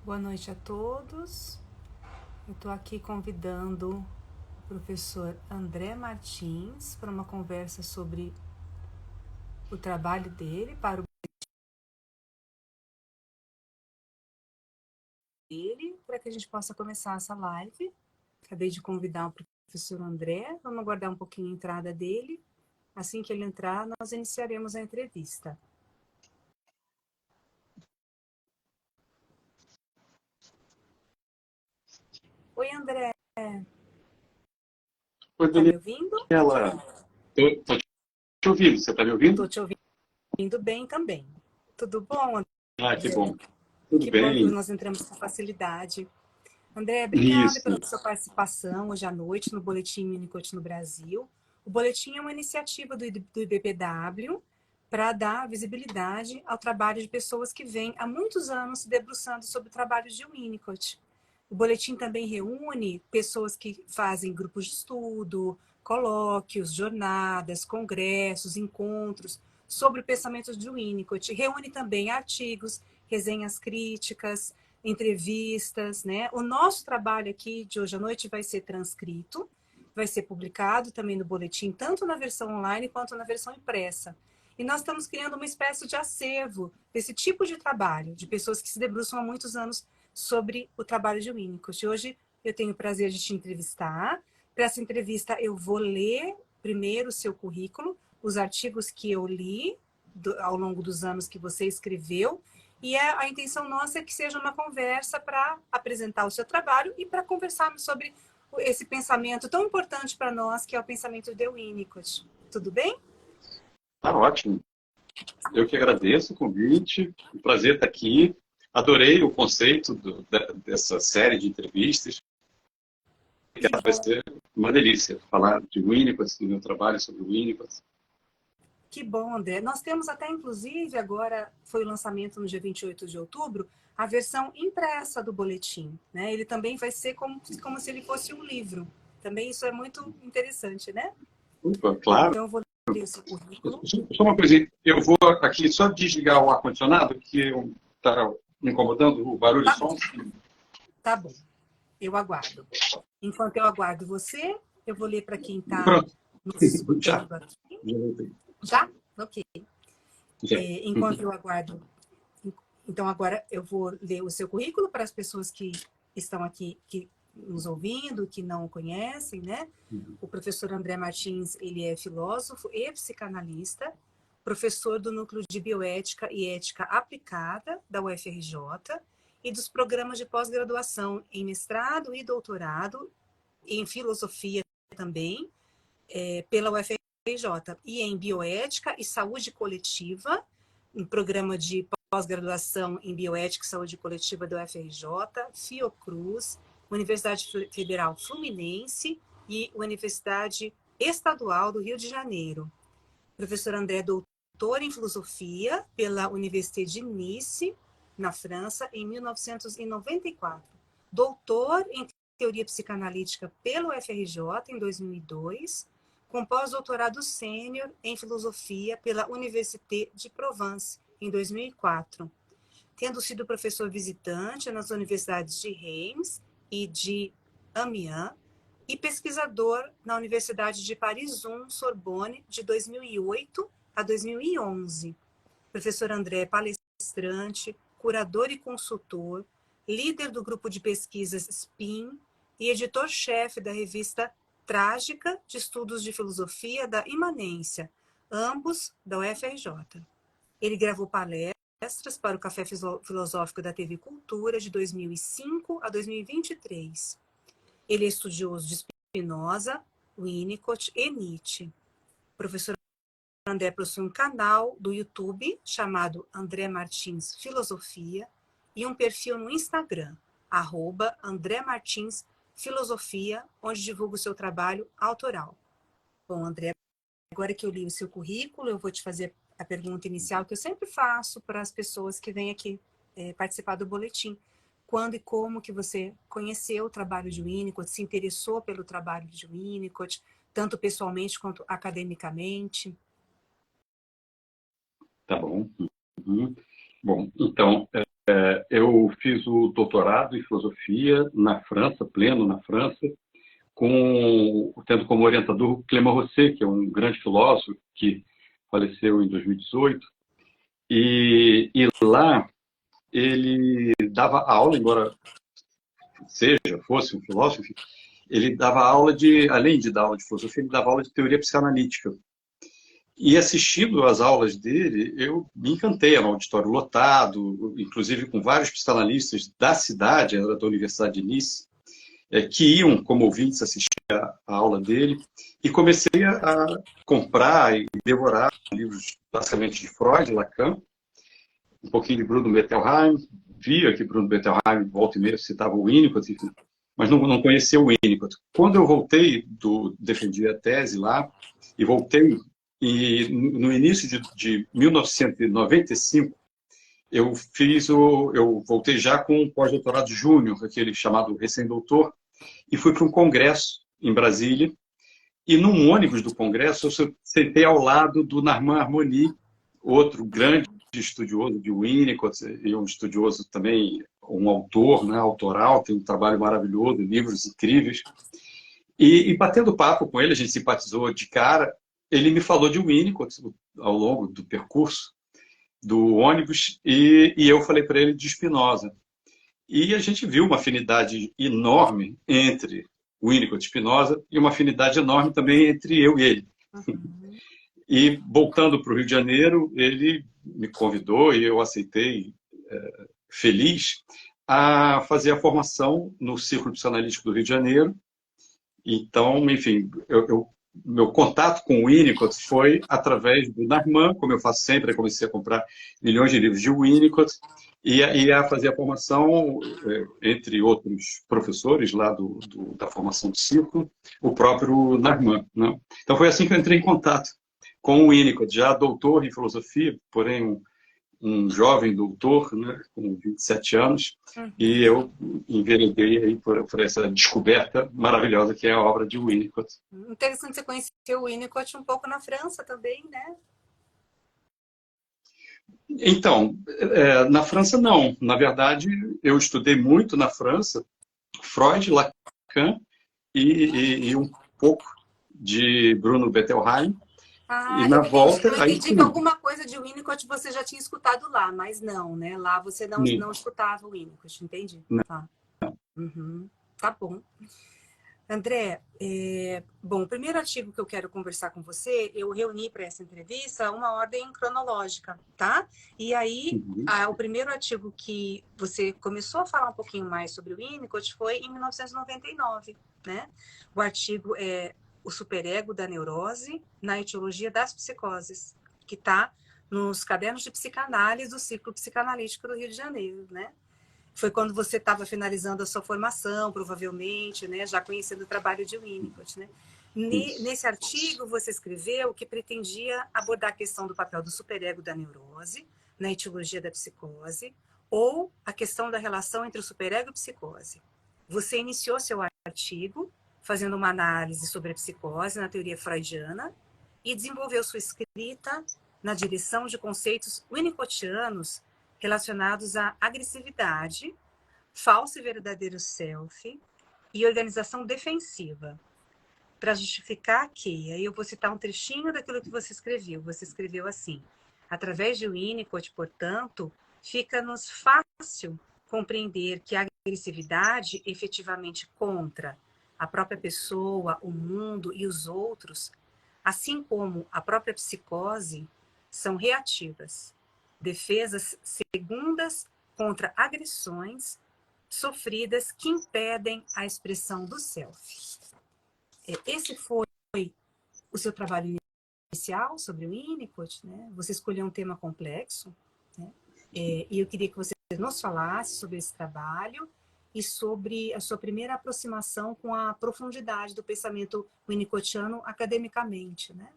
Boa noite a todos. Eu estou aqui convidando o professor André Martins para uma conversa sobre o trabalho dele, para que a gente possa começar essa live. Acabei de convidar o professor André, vamos aguardar um pouquinho a entrada dele. Assim que ele entrar, nós iniciaremos a entrevista. Oi, André. Oi, Está me ouvindo? Daniela. Estou te ouvindo. Você está me ouvindo? Estou te ouvindo bem também. Tudo bom, André? Ah, que bom. Tudo Que bom que bem? nós entramos com facilidade. André, obrigada Isso. pela sua participação hoje à noite no Boletim Winnicott no Brasil. O Boletim é uma iniciativa do IBPW para dar visibilidade ao trabalho de pessoas que vêm há muitos anos se debruçando sobre o trabalho de Winnicott. O Boletim também reúne pessoas que fazem grupos de estudo, colóquios, jornadas, congressos, encontros sobre o pensamento de Winnicott. Reúne também artigos, resenhas críticas, entrevistas, né? O nosso trabalho aqui de hoje à noite vai ser transcrito, vai ser publicado também no boletim, tanto na versão online quanto na versão impressa. E nós estamos criando uma espécie de acervo desse tipo de trabalho, de pessoas que se debruçam há muitos anos sobre o trabalho de Winnicott. Hoje eu tenho o prazer de te entrevistar. Para essa entrevista eu vou ler primeiro o seu currículo, os artigos que eu li ao longo dos anos que você escreveu, e a intenção nossa é que seja uma conversa para apresentar o seu trabalho e para conversarmos sobre esse pensamento tão importante para nós, que é o pensamento de Winnicott. Tudo bem? Tá ótimo. Eu que agradeço o convite. Um prazer estar aqui. Adorei o conceito dessa série de entrevistas. Que vai ser uma delícia falar de Winnicott, do meu trabalho sobre o Winnicott. Que bom, André. Nós temos até, inclusive, agora foi o lançamento no dia 28 de outubro, a versão impressa do boletim. Né? Ele também vai ser como se ele fosse um livro. Também isso é muito interessante, né? Opa, claro. Então, eu vou ler o seu currículo. Só uma coisinha. Eu vou aqui só desligar o ar-condicionado, que está me incomodando o barulho de som. Tá bom. Eu aguardo. Enquanto eu aguardo você, eu vou ler para quem está Pronto. nos escutando Já. aqui. Já voltei. Já? Ok. Já. Enquanto eu aguardo. Então, agora eu vou ler o seu currículo para as pessoas que estão aqui, que nos ouvindo, que não o conhecem, né? O professor André Martins, ele é filósofo e psicanalista, professor do Núcleo de Bioética e Ética Aplicada da UFRJ e dos programas de pós-graduação em mestrado e doutorado em filosofia também, pela UFRJ, e em bioética e saúde coletiva, um programa de pós-graduação em bioética e saúde coletiva da UFRJ, Fiocruz, Universidade Federal Fluminense e Universidade Estadual do Rio de Janeiro. Professor André, doutor em filosofia pela Université de Nice, na França, em 1994. Doutor em teoria psicanalítica pelo UFRJ, em 2002, com pós-doutorado sênior em filosofia pela Université de Provence, em 2004, tendo sido professor visitante nas universidades de Reims e de Amiens e pesquisador na Universidade de Paris I, Sorbonne, de 2008 a 2011. Professor André é palestrante, curador e consultor, líder do grupo de pesquisas SPIN e editor-chefe da revista Trágica de Estudos de Filosofia da Imanência, ambos da UFRJ. Ele gravou palestras para o Café Filosófico da TV Cultura de 2005 a 2023. Ele é estudioso de Spinoza, Winnicott e Nietzsche. O professor André possui um canal do YouTube chamado André Martins Filosofia e um perfil no Instagram, @André Martins Filosofia, onde divulga o seu trabalho autoral. Bom, André, agora que eu li o seu currículo, eu vou te fazer a pergunta inicial que eu sempre faço para as pessoas que vêm aqui participar do boletim. Quando e como que você conheceu o trabalho de Winnicott, se interessou pelo trabalho de Winnicott, tanto pessoalmente quanto academicamente? Tá bom. Bom, então, eu fiz o doutorado em filosofia na França, pleno na França, tendo como orientador Clément Rosset, que é um grande filósofo que faleceu em 2018. E lá ele dava aula, embora fosse um filósofo, ele dava aula além de dar aula de filosofia, ele dava aula de teoria psicanalítica. E assistindo às aulas dele, eu me encantei, era um auditório lotado, inclusive com vários psicanalistas da cidade, era da Universidade de Nice, que iam como ouvintes assistir a aula dele, e comecei a comprar e devorar livros basicamente de Freud, Lacan, um pouquinho de Bruno Bettelheim, via que Bruno Bettelheim, volta e meia, citava o Winnicott, enfim, mas não conhecia o Winnicott. Quando eu voltei, defendi a tese lá, e voltei, e no início de 1995, eu voltei já com um pós-doutorado júnior, aquele chamado recém-doutor, e fui para um congresso em Brasília, e num ônibus do congresso eu sentei ao lado do Narman Harmony, outro grande estudioso de Winnicott, e um estudioso também, um autor, né, autoral, tem um trabalho maravilhoso, livros incríveis. E batendo papo com ele, a gente simpatizou de cara, ele me falou de Winnicott ao longo do percurso do ônibus, e eu falei para ele de Spinoza. E a gente viu uma afinidade enorme entre Winnicott e Spinoza, e uma afinidade enorme também entre eu e ele. Uhum. E voltando para o Rio de Janeiro, ele me convidou, e eu aceitei, feliz, a fazer a formação no Círculo Psicanalítico do Rio de Janeiro. Então, enfim, meu contato com o Winnicott foi através do Narman, como eu faço sempre, eu comecei a comprar milhões de livros de Winnicott, e a fazer a formação, entre outros professores lá da formação do Círculo, o próprio Narman, né? Então foi assim que eu entrei em contato com o Winnicott, já doutor em filosofia, porém um jovem doutor, né, com 27 anos, e eu enveredei aí por essa descoberta maravilhosa que é a obra de Winnicott. Interessante você conhecer o Winnicott um pouco na França também, né? Então, na França não. Na verdade, eu estudei muito na França Freud, Lacan e um pouco de Bruno Bettelheim. E na volta... Eu entendi que alguma coisa de Winnicott você já tinha escutado lá, mas não, né? Lá você não escutava o Winnicott, entendi. Tá. Uhum. Tá bom. André, bom, o primeiro artigo que eu quero conversar com você, eu reuni para essa entrevista uma ordem cronológica, tá? E aí, o primeiro artigo que você começou a falar um pouquinho mais sobre o Winnicott foi em 1999, né? O artigo é O Superego da Neurose na Etiologia das Psicoses, que está nos cadernos de psicanálise do Círculo Psicanalítico do Rio de Janeiro, né? Foi quando você estava finalizando a sua formação, provavelmente, né? Já conhecendo o trabalho de Winnicott, né? Nesse artigo, você escreveu que pretendia abordar a questão do papel do superego da neurose na etiologia da psicose ou a questão da relação entre o superego e a psicose. Você iniciou seu artigo fazendo uma análise sobre a psicose na teoria freudiana e desenvolveu sua escrita na direção de conceitos winnicottianos relacionados à agressividade, falso e verdadeiro self e organização defensiva. Para justificar que, aí eu vou citar um trechinho daquilo que você escreveu. Você escreveu assim: através de Winnicott, portanto, fica-nos fácil compreender que a agressividade efetivamente contra a própria pessoa, o mundo e os outros, assim como a própria psicose, são reativas, defesas segundas contra agressões sofridas que impedem a expressão do self. Esse foi o seu trabalho inicial sobre o Winnicott, né? Você escolheu um tema complexo, né? E eu queria que você nos falasse sobre esse trabalho e sobre a sua primeira aproximação com a profundidade do pensamento winnicottiano academicamente, né?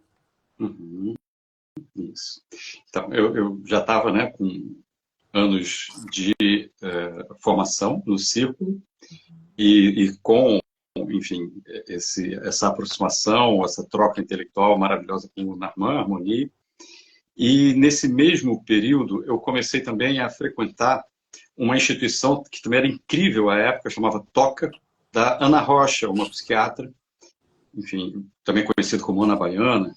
Isso. Então, eu já estava, né, com anos de formação no Círculo e com, enfim, essa aproximação, essa troca intelectual maravilhosa com o Narman Harmony. E nesse mesmo período, eu comecei também a frequentar uma instituição que também era incrível à época, chamava Toca, da Ana Rocha, uma psiquiatra, enfim, também conhecida como Ana Baiana.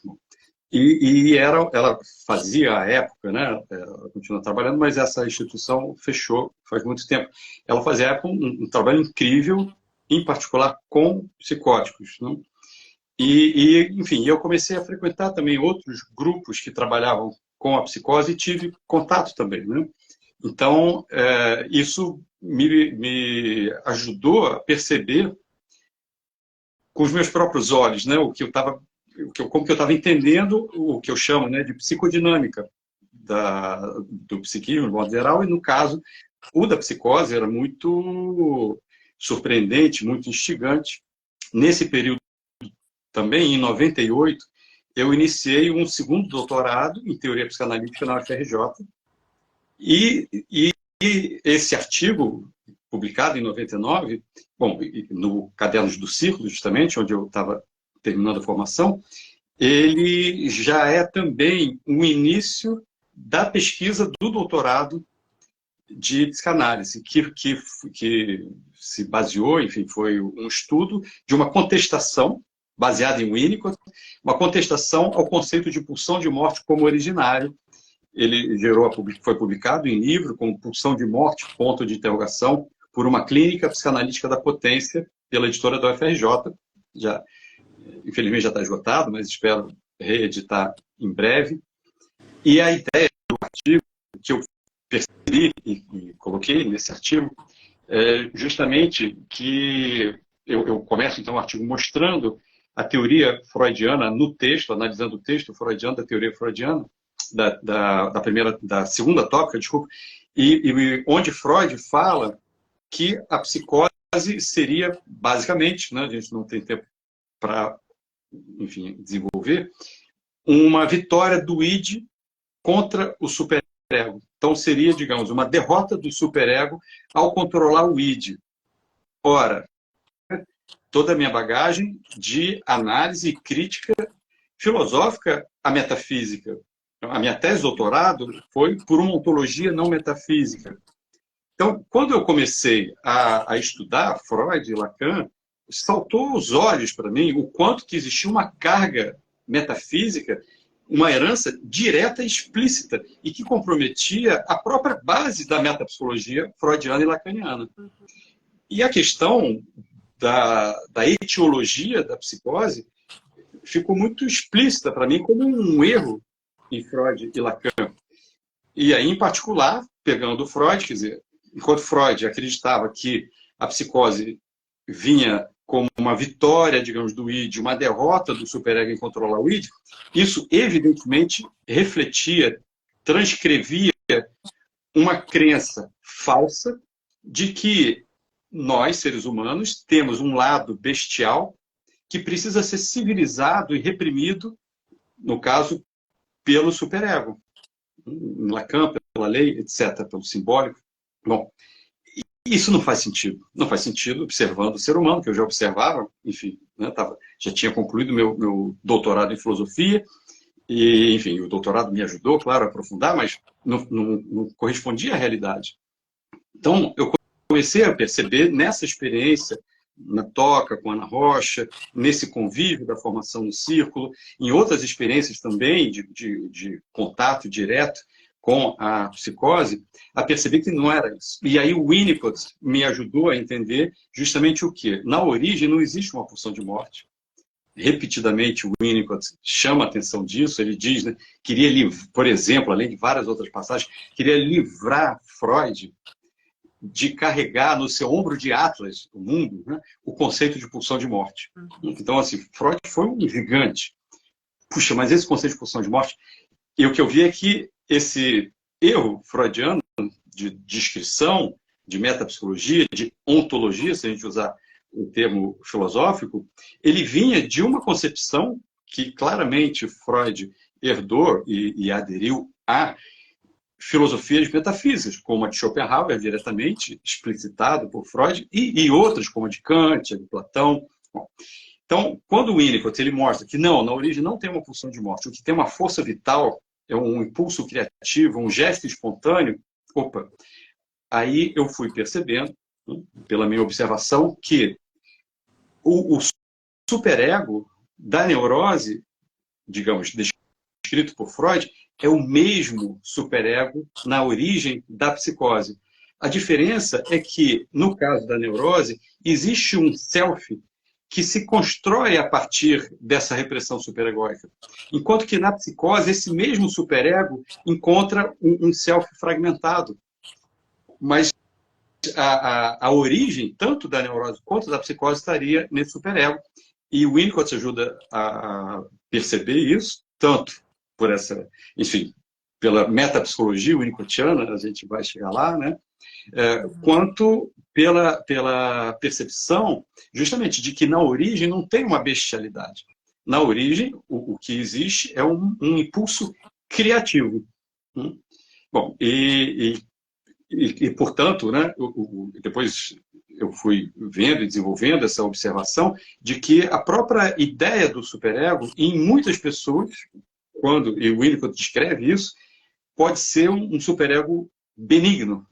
E ela fazia à época, né? Ela continua trabalhando, mas essa instituição fechou faz muito tempo. Ela fazia à época um trabalho incrível, em particular com psicóticos, né? Enfim, eu comecei a frequentar também outros grupos que trabalhavam com a psicose e tive contato também, né? Então, isso me ajudou a perceber com os meus próprios olhos, né, como que eu estava entendendo o que eu chamo, né, de psicodinâmica do psiquismo, de modo geral, e no caso, o da psicose era muito surpreendente, muito instigante. Nesse período também, em 98, eu iniciei um segundo doutorado em teoria psicanalítica na UFRJ, e esse artigo, publicado em 99, bom, no Cadernos do Círculo, justamente, onde eu estava terminando a formação, ele já é também o início da pesquisa do doutorado de psicanálise, que se baseou, enfim, foi um estudo de uma contestação, baseada em Winnicott, uma contestação ao conceito de pulsão de morte como originário. Ele foi publicado em livro como Pulsão de Morte, ponto de interrogação, por uma clínica psicanalítica da potência, pela editora da UFRJ. Infelizmente já está esgotado, mas espero reeditar em breve. E a ideia do artigo, que eu percebi e coloquei nesse artigo, é justamente que eu começo então o artigo mostrando a teoria freudiana no texto, analisando o texto freudiano, da teoria freudiana, da segunda tópica, desculpa, e onde Freud fala que a psicose seria, basicamente, né, a gente não tem tempo para, enfim, desenvolver, uma vitória do id contra o superego. Então, seria, digamos, uma derrota do superego ao controlar o id. Ora, toda a minha bagagem de análise e crítica filosófica à metafísica. A minha tese de doutorado foi por uma ontologia não metafísica. Então, quando eu comecei a estudar Freud e Lacan, saltou aos olhos para mim o quanto que existia uma carga metafísica, uma herança direta e explícita, e que comprometia a própria base da metapsicologia freudiana e lacaniana. E a questão da etiologia da psicose ficou muito explícita para mim como um erro em Freud e Lacan. E aí, em particular, pegando Freud, quer dizer, enquanto Freud acreditava que a psicose vinha como uma vitória, digamos, do id, uma derrota do superego em controlar o id, isso evidentemente refletia, transcrevia uma crença falsa de que nós, seres humanos, temos um lado bestial que precisa ser civilizado e reprimido, no caso, pelo superego. Em Lacan, pela lei, etc., pelo simbólico. Bom, isso não faz sentido. Não faz sentido observando o ser humano, que eu já observava, enfim, né, já tinha concluído meu doutorado em filosofia, e, enfim, o doutorado me ajudou, claro, a aprofundar, mas não correspondia à realidade. Então, eu comecei a perceber nessa experiência, na Toca, com a Ana Rocha, nesse convívio da formação no círculo, em outras experiências também de contato direto com a psicose, a perceber que não era isso. E aí o Winnicott me ajudou a entender justamente o quê? Na origem não existe uma pulsão de morte. Repetidamente o Winnicott chama a atenção disso, ele diz, né, por exemplo, além de várias outras passagens, queria livrar Freud de carregar no seu ombro de Atlas, o mundo, né, o conceito de pulsão de morte. Então, assim, Freud foi um gigante. Puxa, mas esse conceito de pulsão de morte, e o que eu vi é que esse erro freudiano de descrição, de metapsicologia, de ontologia, se a gente usar o termo filosófico, ele vinha de uma concepção que claramente Freud herdou e aderiu a filosofias metafísicas, como a de Schopenhauer, diretamente explicitado por Freud, e outras, como a de Kant, a de Platão. Bom, então, quando o Winnicott ele mostra que não, na origem não tem uma pulsão de morte, o que tem uma força vital é um impulso criativo, um gesto espontâneo, opa, aí eu fui percebendo, né, pela minha observação, que o superego da neurose, digamos, descrito por Freud, é o mesmo superego na origem da psicose. A diferença é que, no caso da neurose, existe um self que se constrói a partir dessa repressão superegóica. Enquanto que na psicose, esse mesmo superego encontra um self fragmentado. Mas a origem, tanto da neurose quanto da psicose, estaria nesse superego. E o Winnicott ajuda a perceber isso, tanto por essa, enfim, pela metapsicologia winnicottiana, a gente vai chegar lá, né? Quanto pela percepção, justamente, de que na origem não tem uma bestialidade. Na origem, o que existe é um impulso criativo. Bom, portanto, né, depois eu fui vendo e desenvolvendo essa observação de que a própria ideia do superego, em muitas pessoas, e o Winnicott descreve isso, pode ser um superego benigno,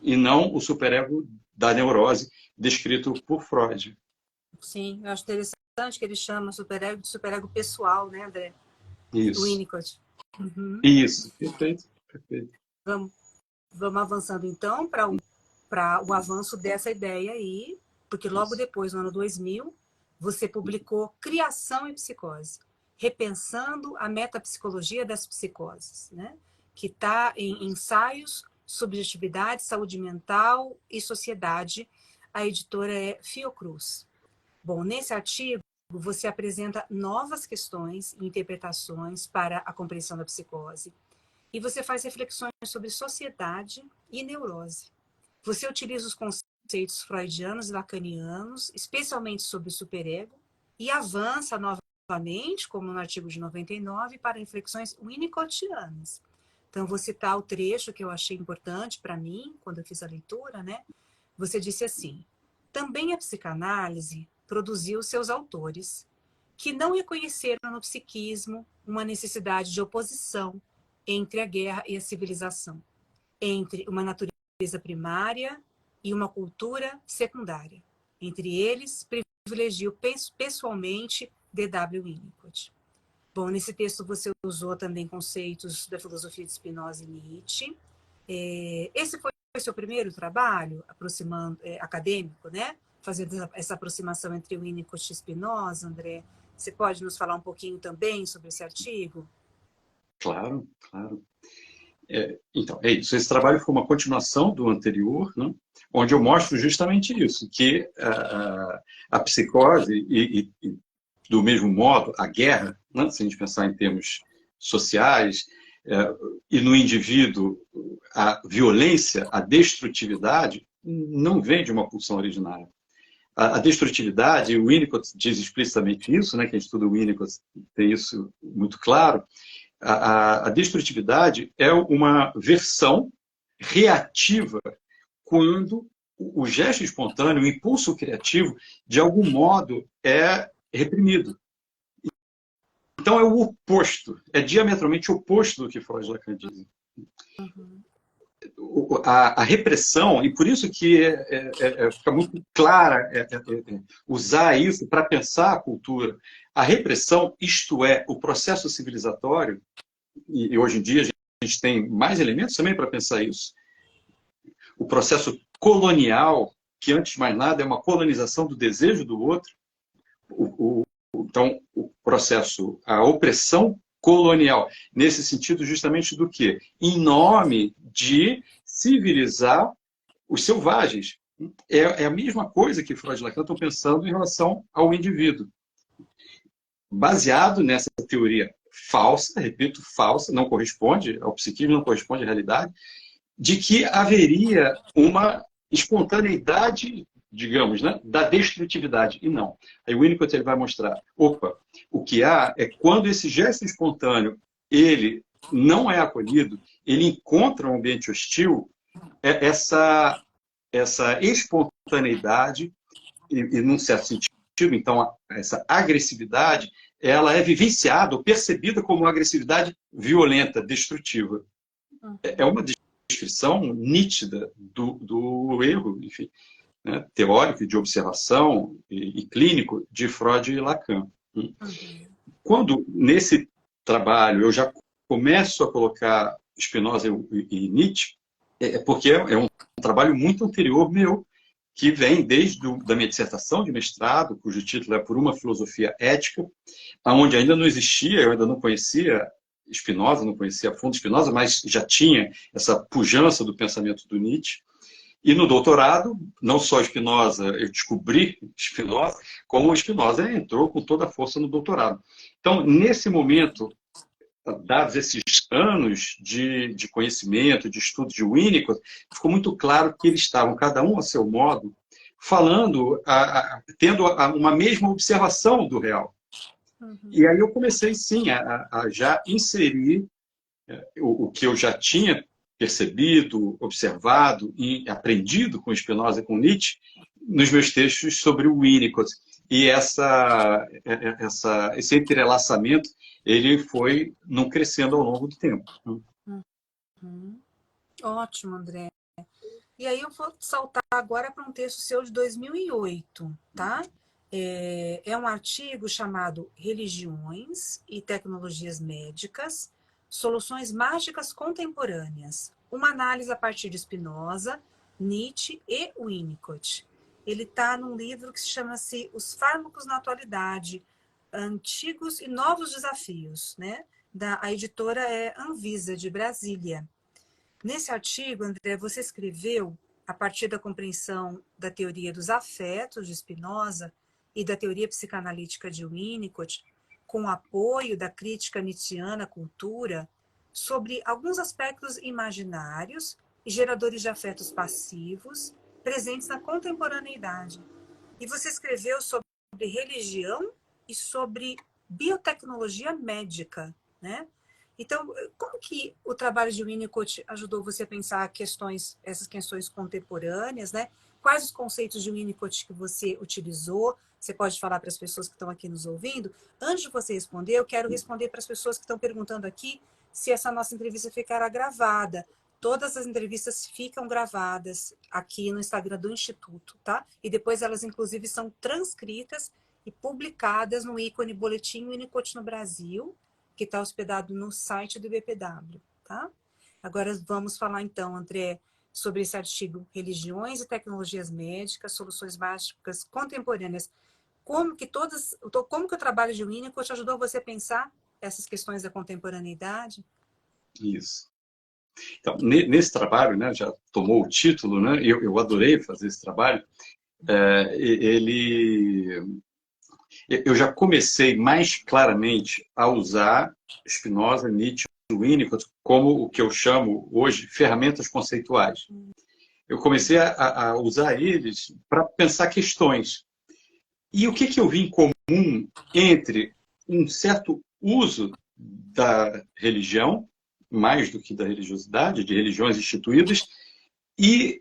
e não o superego da neurose, descrito por Freud. Sim, eu acho interessante que ele chama superego de superego pessoal, né, André? Isso. Do Winnicott. Isso, perfeito, perfeito. Vamos avançando, então, para o avanço dessa ideia aí, porque logo depois, no ano 2000, você publicou Criação e Psicose, repensando a metapsicologia das psicoses, né? Que está em Ensaios, Subjetividade, Saúde Mental e Sociedade. A editora é Fiocruz. Bom, nesse artigo, você apresenta novas questões e interpretações para a compreensão da psicose, e você faz reflexões sobre sociedade e neurose. Você utiliza os conceitos freudianos e lacanianos, especialmente sobre o superego, e avança novamente, como no artigo de 99, para reflexões winnicottianas. Então, vou citar o trecho que eu achei importante para mim, quando eu fiz a leitura, né? Você disse assim: também a psicanálise produziu seus autores, que não reconheceram no psiquismo uma necessidade de oposição entre a guerra e a civilização, entre uma natureza primária e uma cultura secundária. Entre eles, privilegiou pessoalmente D.W. Winnicott. Bom, nesse texto você usou também conceitos da filosofia de Spinoza e Nietzsche. Esse foi o seu primeiro trabalho acadêmico, né? Fazendo essa aproximação entre Winnicott e Spinoza, André. Você pode nos falar um pouquinho também sobre esse artigo? Claro, claro. Então, é isso. Esse trabalho foi uma continuação do anterior, né, onde eu mostro justamente isso, que a psicose e, do mesmo modo, a guerra, né, se a gente pensar em termos sociais, e no indivíduo, a violência, a destrutividade, não vem de uma pulsão originária. A destrutividade, o Winnicott diz explicitamente isso, né, quem estuda o Winnicott tem isso muito claro. A destrutividade é uma versão reativa quando o gesto espontâneo, o impulso criativo, de algum modo é reprimido. Então é o oposto, é diametralmente oposto do que Freud e Lacan dizem. A repressão, e por isso que fica muito clara usar isso para pensar a cultura. A repressão, isto é, o processo civilizatório, e hoje em dia a gente tem mais elementos também para pensar isso. O processo colonial, que antes de mais nada é uma colonização do desejo do outro. Então, o processo, a opressão colonial, nesse sentido justamente do quê? Em nome de civilizar os selvagens. É a mesma coisa que Freud e Lacan estão pensando em relação ao indivíduo. Baseado nessa teoria falsa, repito, falsa, não corresponde ao psiquismo, não corresponde à realidade, de que haveria uma espontaneidade, digamos, né, da destrutividade. E não. Aí o Winnicott ele vai mostrar, o que há é quando esse gesto espontâneo ele não é acolhido, ele encontra um ambiente hostil, essa espontaneidade, e num certo sentido, então, essa agressividade, ela é vivenciada ou percebida como uma agressividade violenta, destrutiva. É uma descrição nítida do erro, enfim, né, teórico de observação e clínico de Freud e Lacan. Uhum. Quando, nesse trabalho, eu já começo a colocar Spinoza e Nietzsche, porque é um trabalho muito anterior meu, que vem desde da minha dissertação de mestrado, cujo título é Por uma Filosofia Ética, onde ainda não existia, eu ainda não conhecia Spinoza, não conhecia a fundo Spinoza, mas já tinha essa pujança do pensamento do Nietzsche. E no doutorado, não só Spinoza, eu descobri Spinoza, como Spinoza entrou com toda a força no doutorado. Então, nesse momento, dados esses anos de conhecimento, de estudo de Winnicott, ficou muito claro que eles estavam, cada um a seu modo, falando, tendo uma mesma observação do real. Uhum. E aí eu comecei, sim, a já inserir o que eu já tinha percebido, observado e aprendido com Spinoza e com Nietzsche nos meus textos sobre o Winnicott. E esse entrelaçamento ele foi não crescendo ao longo do tempo. Uhum. Ótimo, André. E aí eu vou saltar agora para um texto seu de 2008, tá? É um artigo chamado Religiões e Tecnologias Médicas, Soluções Mágicas Contemporâneas, uma análise a partir de Spinoza, Nietzsche e Winnicott. Ele está num livro que se chama-se Os Fármacos na Atualidade, Antigos e Novos Desafios, né? A editora é Anvisa, de Brasília. Nesse artigo, André, você escreveu, a partir da compreensão da teoria dos afetos de Spinoza e da teoria psicanalítica de Winnicott, com o apoio da crítica nietzschiana à cultura, sobre alguns aspectos imaginários e geradores de afetos passivos presentes na contemporaneidade. E você escreveu sobre religião e sobre biotecnologia médica, né? Então, como que o trabalho de Winnicott ajudou você a pensar essas questões contemporâneas, né? Quais os conceitos de Winnicott que você utilizou? Você pode falar para as pessoas que estão aqui nos ouvindo? Antes de você responder, eu quero responder para as pessoas que estão perguntando aqui se essa nossa entrevista ficará gravada. Todas as entrevistas ficam gravadas aqui no Instagram do Instituto, tá? E depois elas, inclusive, são transcritas e publicadas no ícone Boletim Winnicott no Brasil, que está hospedado no site do IBPW, tá? Agora vamos falar então, André, sobre esse artigo Religiões e Tecnologias Médicas, Soluções Mágicas Contemporâneas. Como que o trabalho de Winnicott ajudou você a pensar essas questões da contemporaneidade? Isso. Então, nesse trabalho, né, já tomou o título, né, eu adorei fazer esse trabalho, eu já comecei mais claramente a usar Spinoza, Nietzsche e Winnicott como o que eu chamo hoje ferramentas conceituais. Eu comecei a usar eles para pensar questões. E o que eu vi em comum entre um certo uso da religião, mais do que da religiosidade, de religiões instituídas, e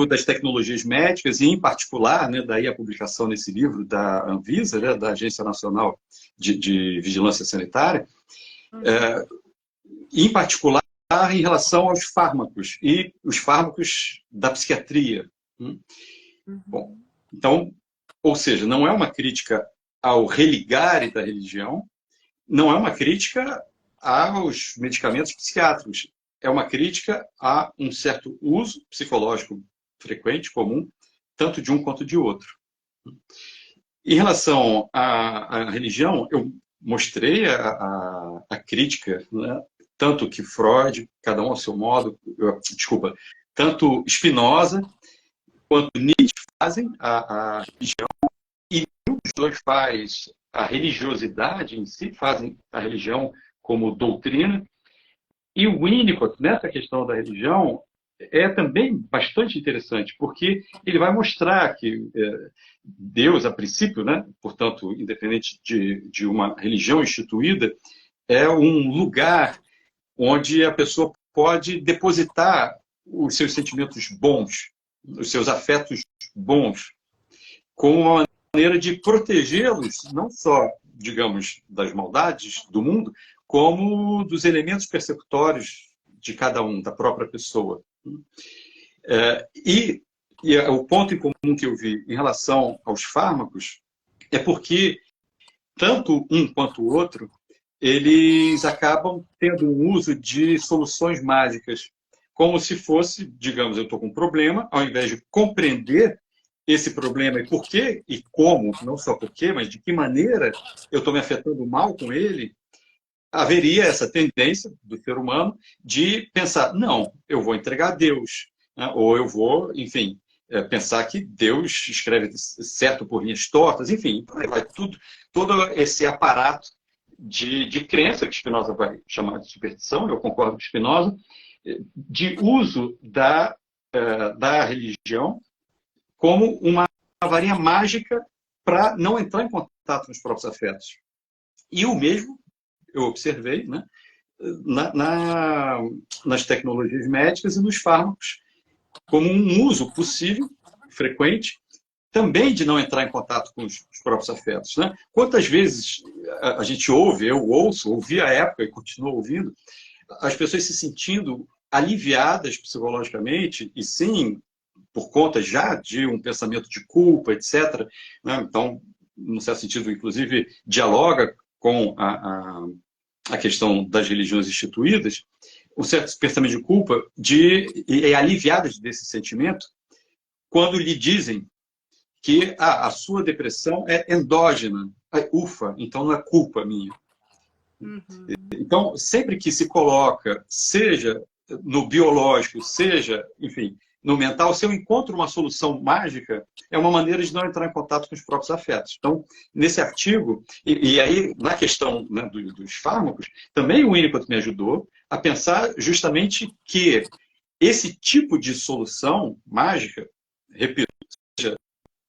das tecnologias médicas, e em particular, né, daí a publicação nesse livro da Anvisa, né, da Agência Nacional de Vigilância Sanitária, em particular em relação aos fármacos, e os fármacos da psiquiatria. Bom, então, ou seja, não é uma crítica ao religare da religião, não é uma crítica aos medicamentos psiquiátricos, é uma crítica a um certo uso psicológico frequente, comum, tanto de um quanto de outro. Em relação à religião, eu mostrei a crítica, né? Tanto que Freud, cada um ao seu modo, tanto Spinoza quanto Nietzsche fazem a religião, e os dois faz a religiosidade em si, fazem a religião como doutrina. E o Winnicott, nessa questão da religião, é também bastante interessante, porque ele vai mostrar que Deus, a princípio, né, portanto, independente de uma religião instituída, é um lugar onde a pessoa pode depositar os seus sentimentos bons, os seus afetos bons, como uma maneira de protegê-los, não só, digamos, das maldades do mundo, como dos elementos persecutórios de cada um, da própria pessoa. E o ponto em comum que eu vi em relação aos fármacos é porque tanto um quanto o outro, eles acabam tendo um uso de soluções mágicas, como se fosse, digamos, eu estou com um problema, ao invés de compreender esse problema e por quê e como, não só por quê, mas de que maneira eu estou me afetando mal com ele, haveria essa tendência do ser humano de pensar, não, eu vou entregar a Deus, né? Ou eu vou, enfim, pensar que Deus escreve certo por linhas tortas, enfim, vai tudo, todo esse aparato de crença, que Spinoza vai chamar de superstição, eu concordo com Spinoza, de uso da religião como uma varinha mágica para não entrar em contato com os próprios afetos. E o mesmo eu observei, né, nas tecnologias médicas e nos fármacos, como um uso possível, frequente, também de não entrar em contato com os próprios afetos. Né? Quantas vezes a gente ouve, eu ouvi à época e continuo ouvindo, as pessoas se sentindo aliviadas psicologicamente, e sim, por conta já de um pensamento de culpa, etc. Né? Então, no certo sentido, inclusive, dialoga com a questão das religiões instituídas, um certo pensamento de culpa é aliviada desse sentimento quando lhe dizem que a sua depressão é endógena. Ufa, então não é culpa minha. Uhum. Então, sempre que se coloca, seja no biológico, seja, enfim, no mental, se eu encontro uma solução mágica, é uma maneira de não entrar em contato com os próprios afetos. Então, nesse artigo, e aí, na questão, né, dos fármacos, também o Winnicott me ajudou a pensar justamente que esse tipo de solução mágica, repito, seja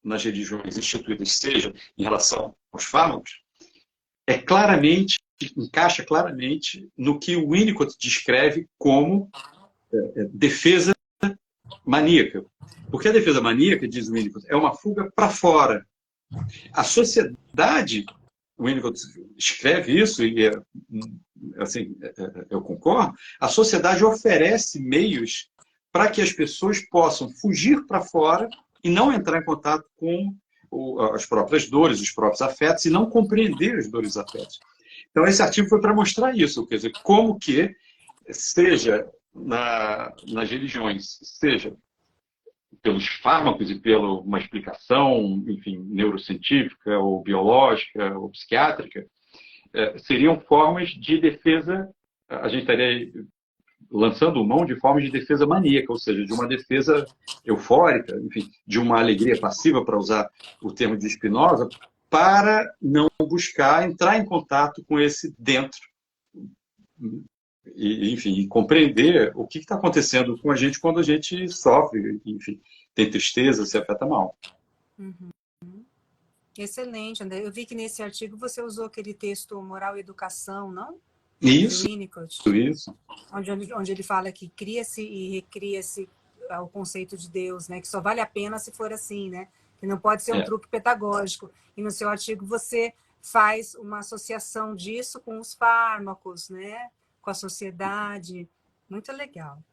nas religiões instituídas, seja em relação aos fármacos, encaixa claramente no que o Winnicott descreve como defesa maníaca. Porque a defesa maníaca, diz o Winnicott, é uma fuga para fora. A sociedade, o Winnicott escreve isso, e assim, eu concordo, a sociedade oferece meios para que as pessoas possam fugir para fora e não entrar em contato com as próprias dores, os próprios afetos, e não compreender as dores e afetos. Então, esse artigo foi para mostrar isso, quer dizer, como que, seja nas religiões, seja pelos fármacos e pela uma explicação, enfim, neurocientífica, ou biológica, ou psiquiátrica, seriam formas de defesa, a gente estaria lançando mão de formas de defesa maníaca, ou seja, de uma defesa eufórica, enfim, de uma alegria passiva, para usar o termo de Spinoza, para não buscar entrar em contato com esse dentro. E, enfim, compreender o que está acontecendo com a gente quando a gente sofre, enfim, tem tristeza, se afeta mal. Uhum. Excelente, André. Eu vi que nesse artigo você usou aquele texto Moral e Educação, não? Isso, De Winnicott, isso. onde ele fala que cria-se e recria-se o conceito de Deus, né? Que só vale a pena se for assim, né? Que não pode ser um truque pedagógico. E no seu artigo você faz uma associação disso com os fármacos, né? Com a sociedade. Muito legal.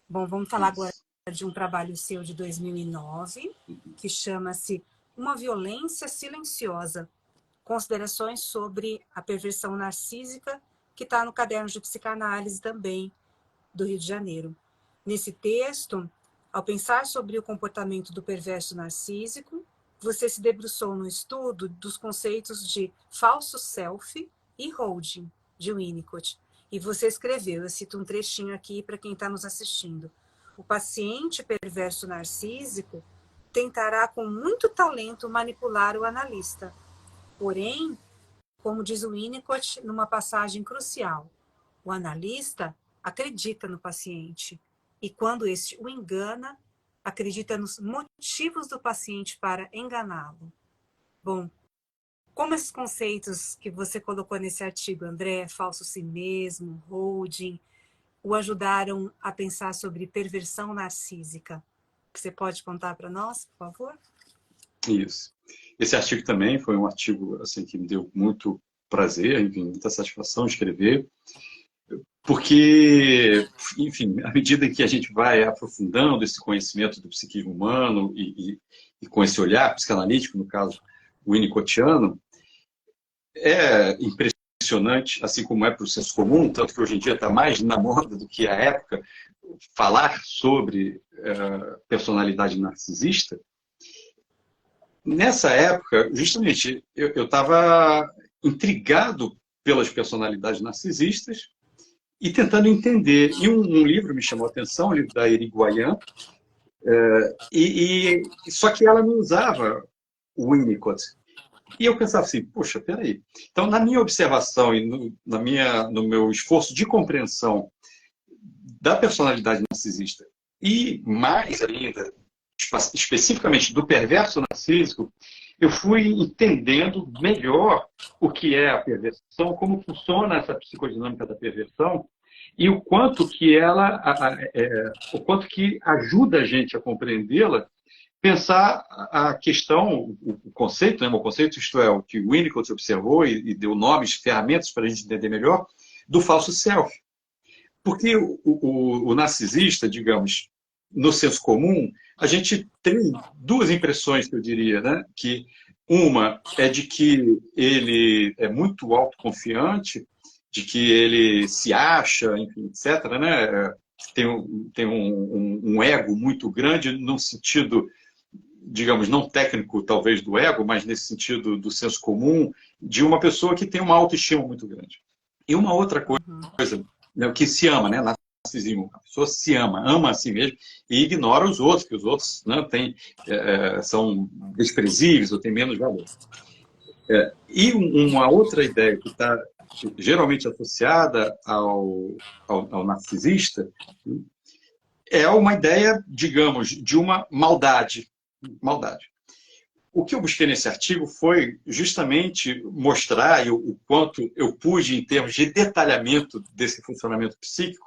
Bom, vamos falar agora de um trabalho seu de 2009, que chama-se Uma Violência Silenciosa. Considerações sobre a perversão narcísica, que está no caderno de psicanálise também, do Rio de Janeiro. Nesse texto, ao pensar sobre o comportamento do perverso narcísico, você se debruçou no estudo dos conceitos de falso self e holding, de Winnicott. E você escreveu, eu cito um trechinho aqui para quem está nos assistindo. O paciente perverso narcísico tentará com muito talento manipular o analista. Porém, como diz o Winnicott numa passagem crucial, o analista acredita no paciente e, quando este o engana, acredita nos motivos do paciente para enganá-lo. Bom, como esses conceitos que você colocou nesse artigo, André, falso si mesmo, holding, o ajudaram a pensar sobre perversão narcísica? Você pode contar para nós, por favor? Isso. Esse artigo também foi um artigo assim, que me deu muito prazer, enfim, muita satisfação escrever. Porque, enfim, à medida que a gente vai aprofundando esse conhecimento do psiquismo humano e com esse olhar psicanalítico, no caso winnicottiano, é impressionante, assim como é para o senso comum, tanto que hoje em dia está mais na moda do que a época, falar sobre personalidade narcisista. Nessa época, justamente, eu estava intrigado pelas personalidades narcisistas e tentando entender. E um livro me chamou a atenção, o livro da Irigoyen, só que ela não usava o Winnicott. E eu pensava assim, poxa, peraí. Então, na minha observação e no meu esforço de compreensão da personalidade narcisista, e mais ainda, especificamente do perverso narcísico, eu fui entendendo melhor o que é a perversão, como funciona essa psicodinâmica da perversão, e o quanto que o quanto que ajuda a gente a compreendê-la, pensar a questão, o conceito, né, o conceito, isto é, o que o Winnicott observou e deu nomes, ferramentas para a gente entender melhor, do falso self. Porque o narcisista, digamos, no senso comum, a gente tem duas impressões, que eu diria, né? Que uma é de que ele é muito autoconfiante, de que ele se acha, enfim, etc., né? Tem um ego muito grande, no sentido, digamos, não técnico, talvez, do ego, mas nesse sentido do senso comum, de uma pessoa que tem uma autoestima muito grande. E uma outra coisa, né, que se ama, né? Narcisismo. A pessoa se ama a si mesma e ignora os outros, que os outros, né, são desprezíveis ou têm menos valor. E uma outra ideia que está geralmente associada ao narcisista é uma ideia, digamos, de uma maldade. O que eu busquei nesse artigo foi justamente mostrar o quanto eu pude, em termos de detalhamento desse funcionamento psíquico,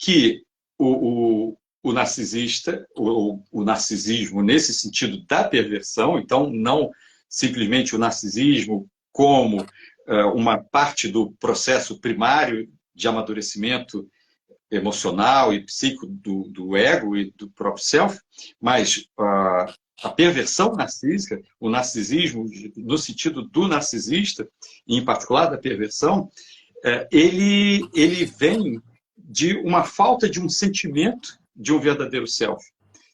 que o narcisista, o narcisismo nesse sentido da perversão, então não simplesmente o narcisismo como uma parte do processo primário de amadurecimento emocional e psíquico do ego e do próprio self, mas a perversão narcísica, o narcisismo no sentido do narcisista, e em particular da perversão, ele vem de uma falta de um sentimento de um verdadeiro self.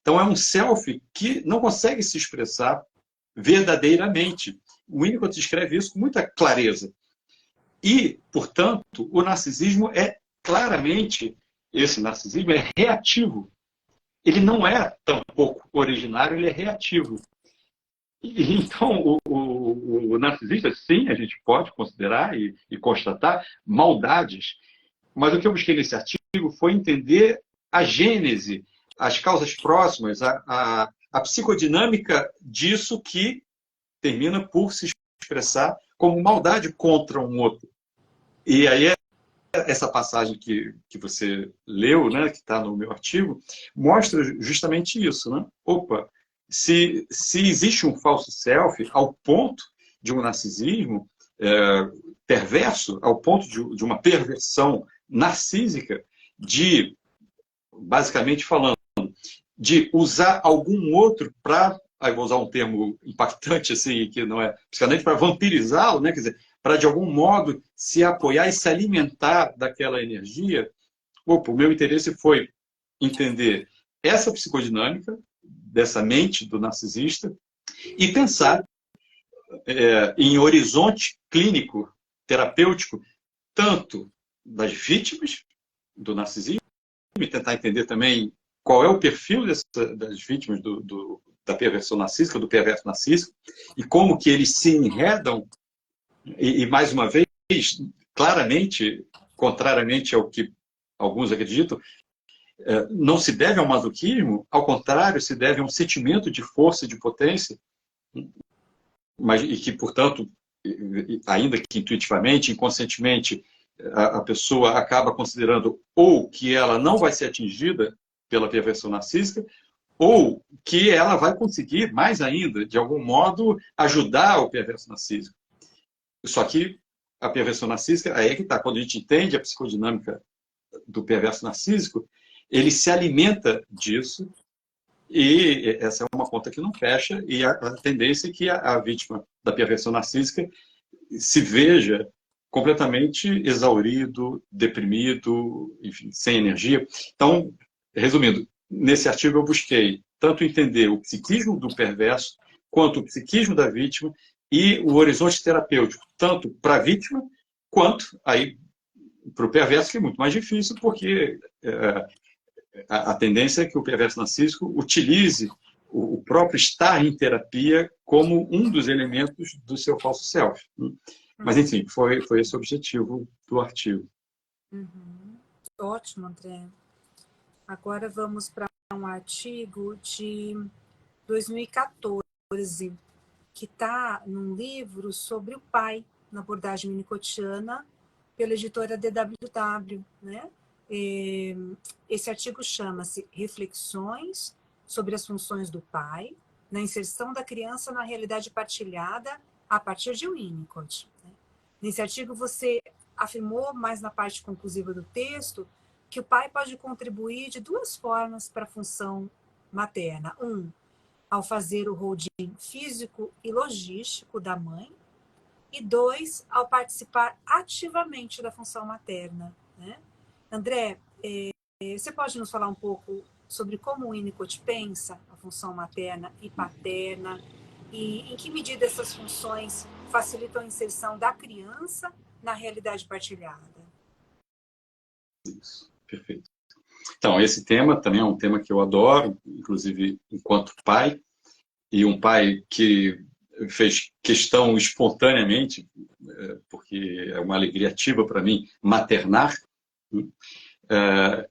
Então, é um self que não consegue se expressar verdadeiramente. O Winnicott descreve isso com muita clareza. E, portanto, o narcisismo esse narcisismo é reativo. Ele não é tampouco originário, ele é reativo. Então, o narcisista, sim, a gente pode considerar e constatar maldades, mas o que eu busquei nesse artigo foi entender a gênese, as causas próximas, a psicodinâmica disso que termina por se expressar como maldade contra um outro. E aí essa passagem que você leu, né, que está no meu artigo, mostra justamente isso. Né? Opa, se existe um falso self ao ponto de um narcisismo perverso, ao ponto de uma perversão narcísica, basicamente falando, de usar algum outro para, aí vou usar um termo impactante, assim, que não é psicanalítico, para vampirizá-lo, né? Quer dizer, para de algum modo se apoiar e se alimentar daquela energia. Opa, o meu interesse foi entender essa psicodinâmica dessa mente do narcisista e pensar em horizonte clínico, terapêutico, tanto das vítimas do narcisismo, e tentar entender também qual é o perfil das vítimas da perversão narcísica, do perverso narcísico, e como que eles se enredam, e mais uma vez, claramente, contrariamente ao que alguns acreditam, não se deve ao masoquismo, ao contrário, se deve a um sentimento de força e de potência, e que, portanto, ainda que intuitivamente, inconscientemente, a pessoa acaba considerando ou que ela não vai ser atingida pela perversão narcísica, ou que ela vai conseguir, mais ainda, de algum modo, ajudar o perverso narcísico. Só que a perversão narcísica, aí é que está, quando a gente entende a psicodinâmica do perverso narcísico, ele se alimenta disso, e essa é uma conta que não fecha, e a tendência é que a vítima da perversão narcísica se veja completamente exaurido, deprimido, enfim, sem energia. Então, resumindo, nesse artigo eu busquei tanto entender o psiquismo do perverso, quanto o psiquismo da vítima e o horizonte terapêutico, tanto para a vítima, quanto aí para o perverso, que é muito mais difícil, porque a tendência é que o perverso narcísico utilize o próprio estar em terapia como um dos elementos do seu falso self. Mas, enfim, foi esse o objetivo do artigo. Uhum. Ótimo, André. Agora vamos para um artigo de 2014, que está num livro sobre o pai, na abordagem winnicottiana, pela editora DWW, né? Esse artigo chama-se Reflexões sobre as funções do pai na inserção da criança na realidade partilhada a partir de Winnicott. Nesse artigo você afirmou, mais na parte conclusiva do texto, que o pai pode contribuir de duas formas para a função materna. Ao fazer o holding físico e logístico da mãe, e 2, ao participar ativamente da função materna, né? André, você pode nos falar um pouco sobre como o Winnicott pensa a função materna e paterna, e em que medida essas funções facilitam a inserção da criança na realidade partilhada? Isso, perfeito. Então, esse tema também é um tema que eu adoro, inclusive enquanto pai, e um pai que fez questão espontaneamente, porque é uma alegria ativa para mim, maternar.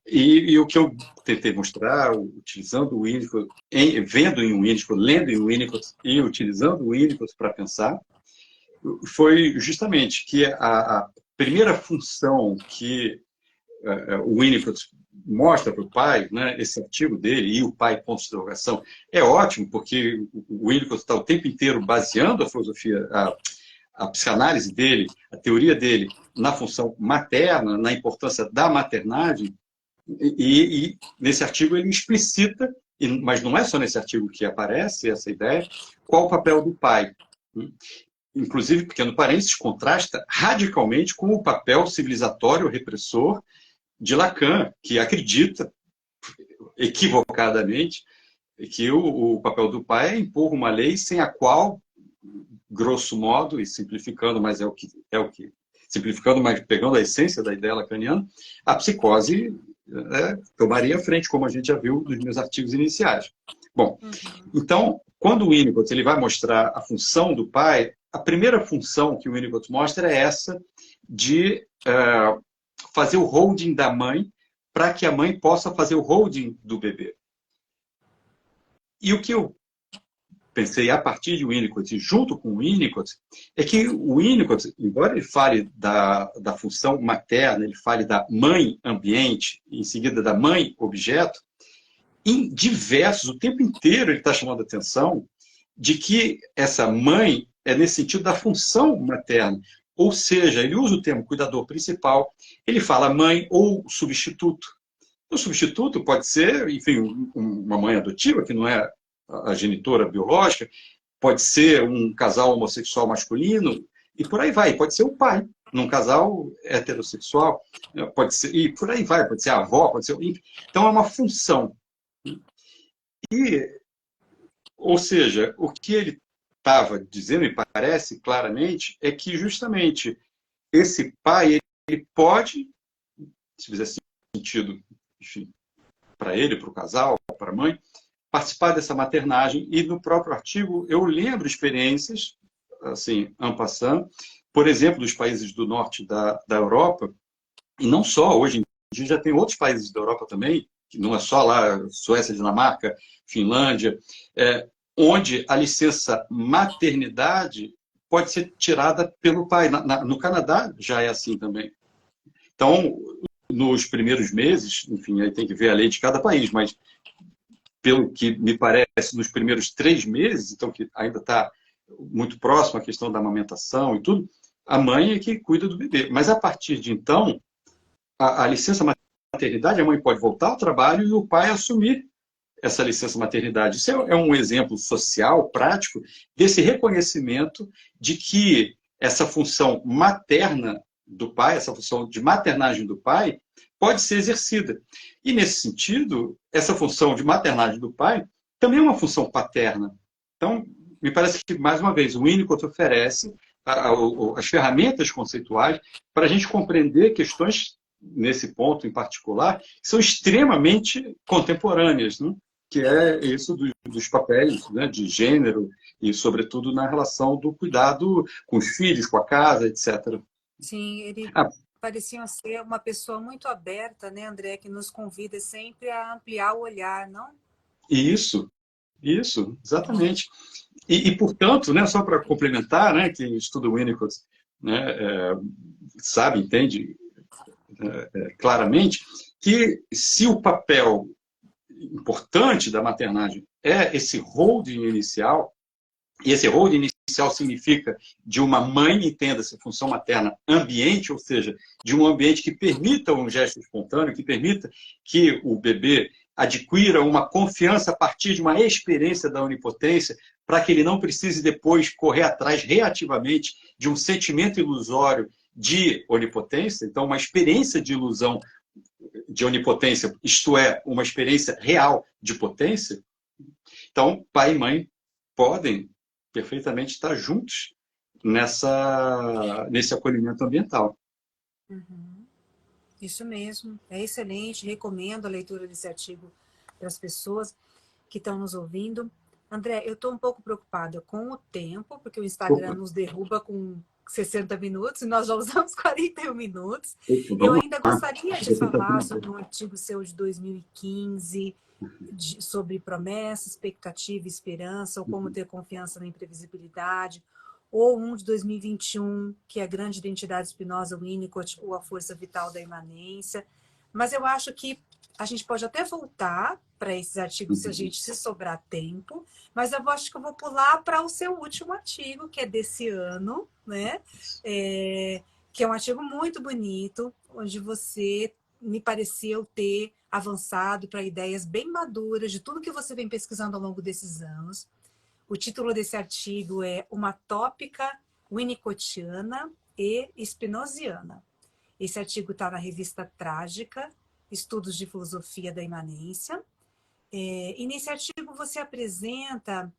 E o que eu tentei mostrar, utilizando o Winnicott, vendo em Winnicott, lendo em Winnicott e utilizando o Winnicott para pensar, foi justamente que a primeira função que o Winnicott mostra para o pai, né, esse artigo dele, e o pai, ponto de interrogação, é ótimo, porque o Winnicott está o tempo inteiro baseando a filosofia, a psicanálise dele, a teoria dele, na função materna, na importância da maternagem, e nesse artigo ele explicita, mas não é só nesse artigo que aparece essa ideia, qual o papel do pai. Inclusive, Pequeno Parênteses contrasta radicalmente com o papel civilizatório repressor de Lacan, que acredita, equivocadamente, que o papel do pai é impor uma lei sem a qual, grosso modo, e simplificando, mas é o que simplificando, mas pegando a essência da ideia lacaniana, a psicose tomaria a frente, como a gente já viu nos meus artigos iniciais. Bom, então, quando o Winnicott ele vai mostrar a função do pai, a primeira função que o Winnicott mostra é essa de fazer o holding da mãe para que a mãe possa fazer o holding do bebê. E o que eu pensei a partir de Winnicott, junto com o Winnicott, é que o Winnicott, embora ele fale da função materna, ele fale da mãe ambiente, em seguida da mãe objeto, em diversos, o tempo inteiro ele está chamando a atenção de que essa mãe é nesse sentido da função materna. Ou seja, ele usa o termo cuidador principal, ele fala mãe ou substituto. O substituto pode ser, enfim, uma mãe adotiva, que não é a genitora biológica, pode ser um casal homossexual masculino, e por aí vai. Pode ser o pai, num casal heterossexual, pode ser, e por aí vai, pode ser a avó, pode ser... Então, é uma função. Ou seja, o que ele estava dizendo, me parece claramente, é que justamente esse pai, ele pode, se fizer sentido, enfim, para ele, para o casal, para a mãe, participar dessa maternagem. E no próprio artigo eu lembro experiências, assim, en passant, por exemplo, dos países do norte da Europa, e não só, hoje em dia já tem outros países da Europa também, que não é só lá, Suécia, Dinamarca, Finlândia, onde a licença maternidade pode ser tirada pelo pai. No Canadá já é assim também. Então, nos primeiros meses, enfim, aí tem que ver a lei de cada país, mas pelo que me parece, nos primeiros 3 meses, então que ainda está muito próximo à questão da amamentação e tudo, a mãe é que cuida do bebê. Mas a partir de então, a licença maternidade, a mãe pode voltar ao trabalho e o pai assumir essa licença maternidade. Isso é um exemplo social, prático, desse reconhecimento de que essa função materna do pai, essa função de maternagem do pai, pode ser exercida. E, nesse sentido, essa função de maternagem do pai também é uma função paterna. Então, me parece que, mais uma vez, o Winnicott oferece as ferramentas conceituais para a gente compreender questões, nesse ponto em particular, que são extremamente contemporâneas, né? Que é isso dos papéis, né, de gênero e, sobretudo, na relação do cuidado com os filhos, com a casa, etc. Sim, ele parecia ser uma pessoa muito aberta, né, André, que nos convida sempre a ampliar o olhar, não? Isso, exatamente. Portanto, né, só para complementar, né, que estuda o Winnicott, né, sabe, entende claramente, que se o papel importante da maternagem é esse holding inicial, e esse holding inicial significa de uma mãe, entenda-se, função materna, ambiente, ou seja, de um ambiente que permita um gesto espontâneo, que permita que o bebê adquira uma confiança a partir de uma experiência da onipotência, para que ele não precise depois correr atrás reativamente de um sentimento ilusório de onipotência, então uma experiência de ilusão de onipotência, isto é, uma experiência real de potência. Então, pai e mãe podem perfeitamente estar juntos nesse acolhimento ambiental. Uhum. Isso mesmo, é excelente, recomendo a leitura desse artigo para as pessoas que estão nos ouvindo. André, eu estou um pouco preocupada com o tempo, porque o Instagram nos derruba com 60 minutos e nós já usamos 41 minutos. Eu ainda gostaria de falar sobre um artigo seu de 2015, sobre promessa, expectativa e esperança, ou como ter confiança na imprevisibilidade, ou um de 2021, que é a grande identidade Spinoza, Winnicott, ou a força vital da imanência. Mas eu acho que a gente pode até voltar para esses artigos se sobrar tempo, mas eu acho que eu vou pular para o seu último artigo, que é desse ano, né? Que é um artigo muito bonito, onde você me pareceu ter avançado para ideias bem maduras de tudo que você vem pesquisando ao longo desses anos. O título desse artigo é Uma Tópica Winnicottiana e Spinoziana. Esse artigo está na revista Trágica, Estudos de Filosofia da Imanência. E nesse artigo você apresenta,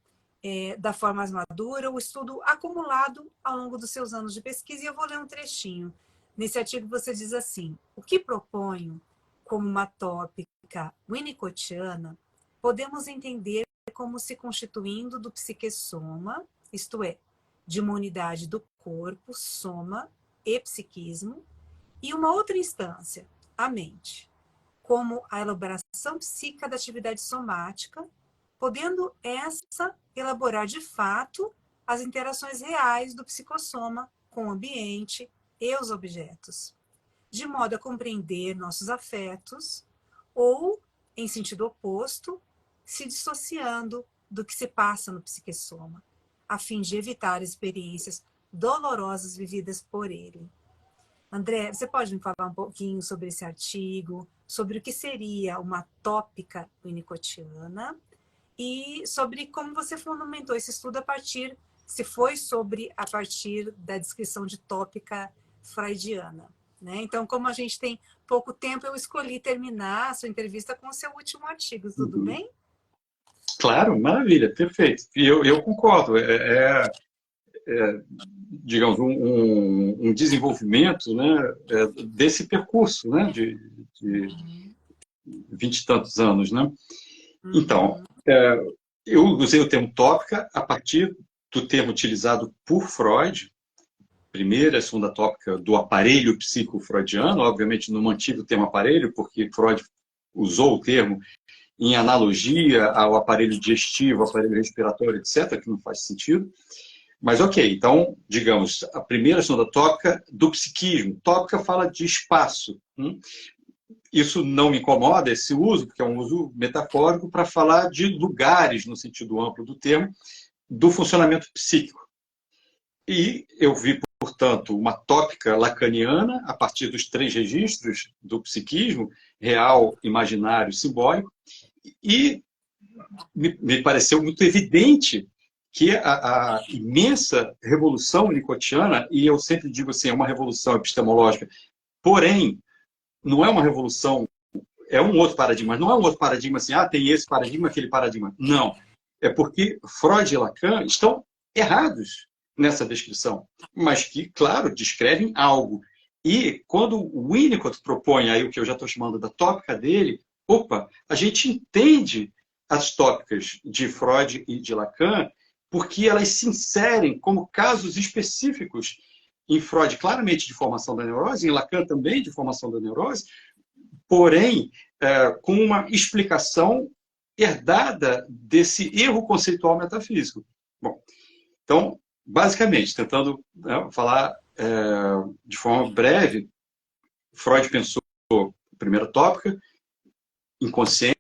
da forma mais madura, o estudo acumulado ao longo dos seus anos de pesquisa, e eu vou ler um trechinho. Nesse artigo você diz assim: o que proponho como uma tópica winnicottiana, podemos entender como se constituindo do psique-soma, isto é, de uma unidade do corpo, soma e psiquismo, e uma outra instância, a mente, como a elaboração psíquica da atividade somática, podendo essa elaborar de fato as interações reais do psicossoma com o ambiente e os objetos, de modo a compreender nossos afetos, ou, em sentido oposto, se dissociando do que se passa no psiquessoma, a fim de evitar experiências dolorosas vividas por ele. André, você pode me falar um pouquinho sobre esse artigo, sobre o que seria uma tópica winnicottiana e sobre como você fundamentou esse estudo a partir da descrição de tópica freudiana, né? Então, como a gente tem pouco tempo, eu escolhi terminar a sua entrevista com o seu último artigo, tudo bem? Claro, maravilha, perfeito. E eu concordo. Digamos, um desenvolvimento, né, desse percurso, né, de 20 e tantos anos. Né? Então, eu usei o termo tópica a partir do termo utilizado por Freud, primeira e segunda tópica do aparelho psico-freudiano. Obviamente não mantive o termo aparelho, porque Freud usou o termo em analogia ao aparelho digestivo, aparelho respiratório, etc., que não faz sentido. Mas ok, então, digamos, a primeira e segunda tópica do psiquismo. Tópica fala de espaço. Isso não me incomoda, esse uso, porque é um uso metafórico para falar de lugares, no sentido amplo do termo, do funcionamento psíquico. E eu vi portanto, uma tópica lacaniana, a partir dos 3 registros do psiquismo, real, imaginário, simbólico, e me pareceu muito evidente que a imensa revolução winnicottiana, e eu sempre digo assim, é uma revolução epistemológica, porém, não é uma revolução, é um outro paradigma, não é um outro paradigma assim, tem esse paradigma, aquele paradigma. Não. É porque Freud e Lacan estão errados nessa descrição, mas que, claro, descrevem algo. E quando o Winnicott propõe aí o que eu já estou chamando da tópica dele, a gente entende as tópicas de Freud e de Lacan porque elas se inserem como casos específicos em Freud, claramente de formação da neurose, em Lacan também de formação da neurose, porém, com uma explicação herdada desse erro conceitual metafísico. Bom, então, basicamente, tentando falar de forma breve, Freud pensou, primeira tópica, inconsciente,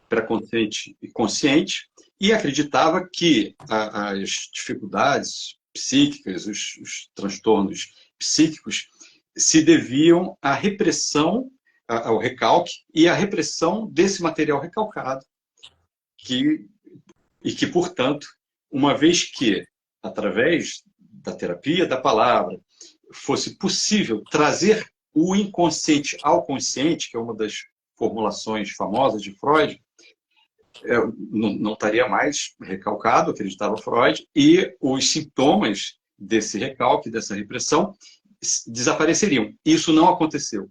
pré-consciente e consciente, e acreditava que as dificuldades psíquicas, os transtornos psíquicos, se deviam à repressão, ao recalque, e à repressão desse material recalcado, e que, portanto, uma vez que, através da terapia da palavra, fosse possível trazer o inconsciente ao consciente, que é uma das formulações famosas de Freud, não estaria mais recalcado, acreditava Freud, e os sintomas desse recalque, dessa repressão, desapareceriam. Isso não aconteceu.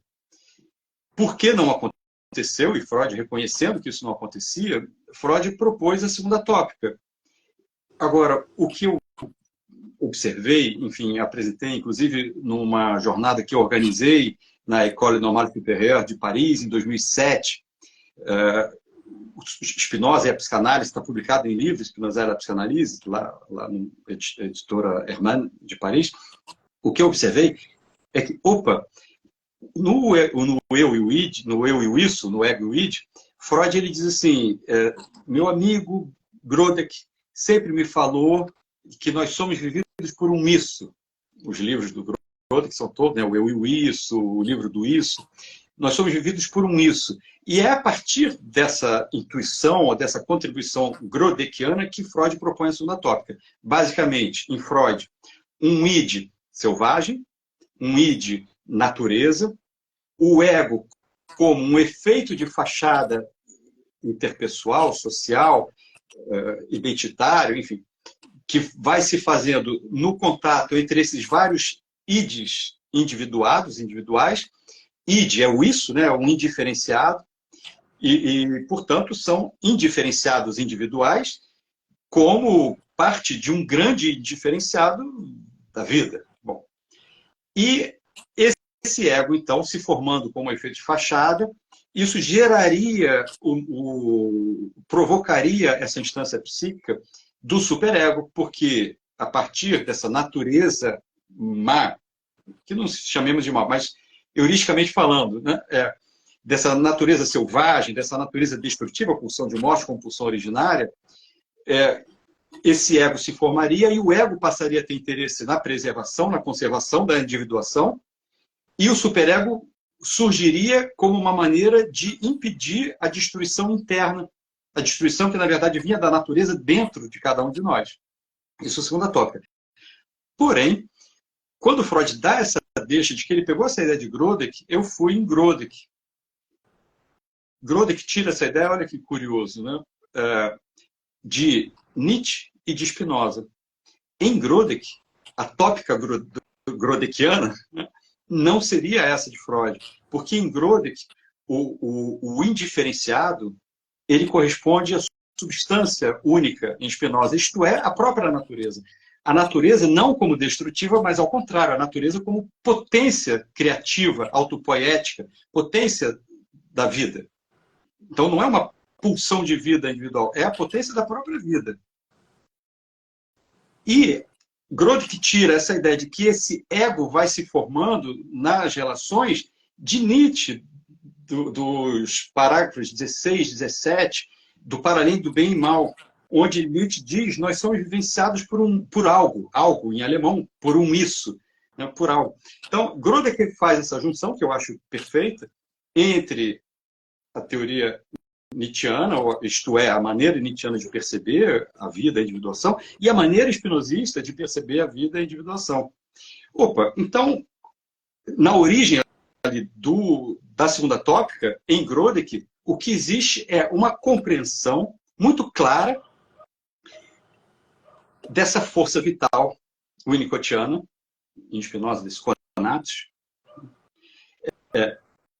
Por que não aconteceu? E Freud, reconhecendo que isso não acontecia, Freud propôs a segunda tópica. Agora, o que eu observei, enfim, apresentei, inclusive, numa jornada que eu organizei na École Normale Supérieure de Paris, em 2007, Spinoza e a Psicanálise, está publicado em livro, Spinoza e a Psicanálise, lá na editora Hermann, de Paris. O que eu observei é que, no eu e o id, no eu e o isso, no ego e o id, Freud ele diz assim, meu amigo Grodek sempre me falou que nós somos vividos por um isso. Os livros do Grodek são todos, né, o eu e o isso, o livro do isso. Nós somos vividos por um isso. E é a partir dessa intuição, ou dessa contribuição grodekiana, que Freud propõe a segunda tópica. Basicamente, em Freud, um id selvagem, um id natureza, o ego como um efeito de fachada interpessoal, social, identitário, enfim, que vai se fazendo no contato entre esses vários ids individuais. Id é o isso, né, um indiferenciado, portanto, são indiferenciados individuais como parte de um grande diferenciado da vida. Bom, e esse ego, então, se formando como um efeito de fachada, isso geraria, provocaria essa instância psíquica do superego, porque a partir dessa natureza má, que não chamemos de má, mas heuristicamente falando, né, dessa natureza selvagem, dessa natureza destrutiva, pulsão de morte como pulsão originária, esse ego se formaria e o ego passaria a ter interesse na preservação, na conservação da individuação, e o superego surgiria como uma maneira de impedir a destruição interna, a destruição que, na verdade, vinha da natureza dentro de cada um de nós. Isso é a segunda tópica. Porém, quando Freud dá essa deixa de que ele pegou essa ideia de Grodek, eu fui em Grodek. Grodek tira essa ideia, olha que curioso, né? De Nietzsche e de Spinoza. Em Grodek, a tópica grodekiana, né, não seria essa de Freud, porque em Grodek o indiferenciado ele corresponde à substância única em Spinoza, isto é, a própria natureza. A natureza não como destrutiva, mas ao contrário, a natureza como potência criativa, autopoética, potência da vida. Então não é uma pulsão de vida individual, é a potência da própria vida. E Grodek tira essa ideia de que esse ego vai se formando nas relações de Nietzsche, dos parágrafos 16, 17, do para além do bem e mal. onde Nietzsche diz nós somos vivenciados por algo em alemão, por um isso, né, por algo. Então, Grodecker faz essa junção, que eu acho perfeita, entre a teoria nietzschiana, isto é, a maneira nietzschiana de perceber a vida e a individuação, e a maneira espinosista de perceber a vida e a individuação. Opa, então, na origem da segunda tópica, em Grodeck, o que existe é uma compreensão muito clara dessa força vital winnicottiana, em Spinoza, desse conatos,